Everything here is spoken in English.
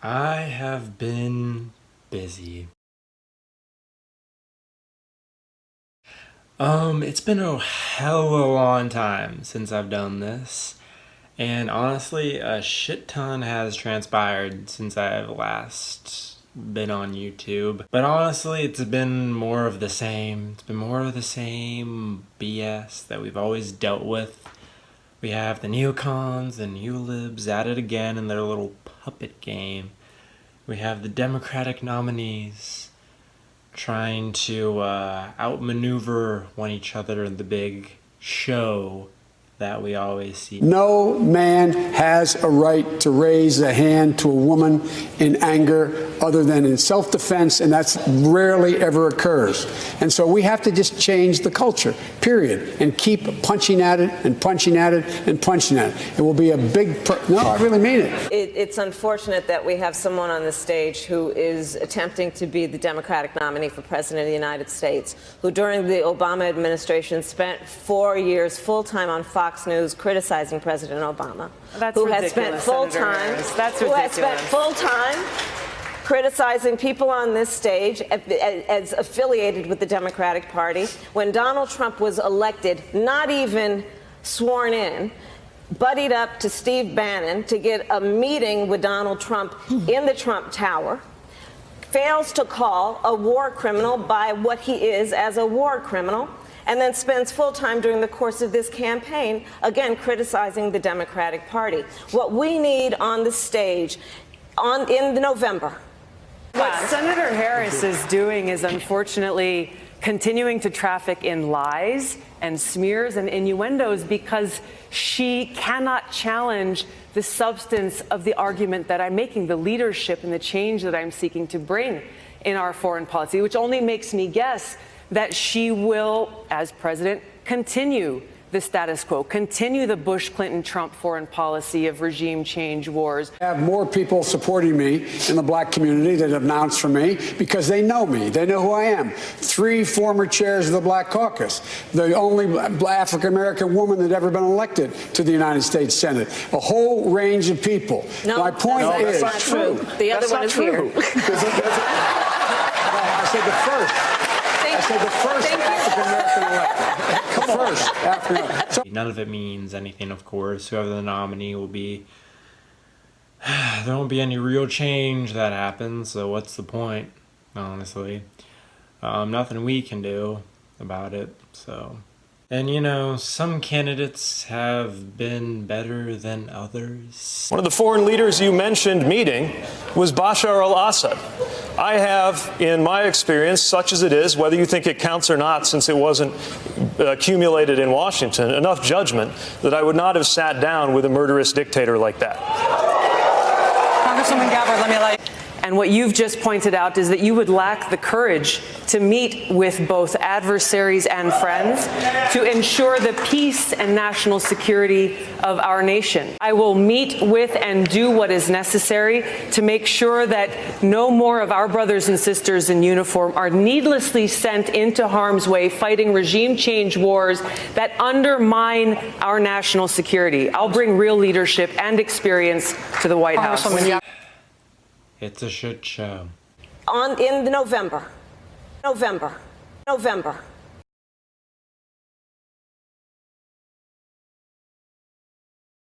I have been busy. It's been a hell of a long time since I've done this. And honestly, a shit ton has transpired since I've last been on YouTube. But honestly, it's been more of the same. It's been more of the same BS that we've always dealt with. We have the neocons and neolibs at it again in their little puppet game. We have the Democratic nominees trying to outmaneuver one each other in the big show that we always see. No man has a right to raise a hand to a woman in anger other than in self-defense, and that's rarely ever occurs. And so we have to just change the culture, period, and keep punching at it and punching at it and punching at it. It will be a big, no, I really mean it. It's unfortunate that we have someone on the stage who is attempting to be the Democratic nominee for President of the United States, who during the Obama administration spent 4 years full-time on Fox News criticizing President Obama. That's who ridiculous, has spent full-time, That's who ridiculous. has spent full-time criticizing people on this stage as affiliated with the Democratic Party. When Donald Trump was elected, not even sworn in, buddied up to Steve Bannon to get a meeting with Donald Trump in the Trump Tower, fails to call a war criminal by what he is as a war criminal, and then spends full time during the course of this campaign, again, criticizing the Democratic Party. What we need on the stage in November. What Senator Harris is doing is unfortunately continuing to traffic in lies and smears and innuendos because she cannot challenge the substance of the argument that I'm making, the leadership and the change that I'm seeking to bring in our foreign policy, which only makes me guess that she will, as president, continue the status quo, continue the Bush-Clinton-Trump foreign policy of regime change wars. I have more people supporting me in the black community that have announced for me because they know me. They know who I am. 3 former chairs of the Black Caucus, the only African-American woman that ever been elected to the United States Senate, a whole range of people. No, my point is, that's not true. The other one is here. I said the first. I said the first African-American elected. First African. So None of it means anything, of course. Whoever the nominee will be, there won't be any real change that happens, so what's the point, honestly? Nothing we can do about it, so. And you know, some candidates have been better than others. One of the foreign leaders you mentioned meeting was Bashar al-Assad. I have, in my experience, such as it is, whether you think it counts or not, since it wasn't accumulated in Washington, enough judgment that I would not have sat down with a murderous dictator like that. Congresswoman Gabbard, let me allow you. And what you've just pointed out is that you would lack the courage to meet with both adversaries and friends to ensure the peace and national security of our nation. I will meet with and do what is necessary to make sure that no more of our brothers and sisters in uniform are needlessly sent into harm's way fighting regime change wars that undermine our national security. I'll bring real leadership and experience to the White House. It's a shit show. In November.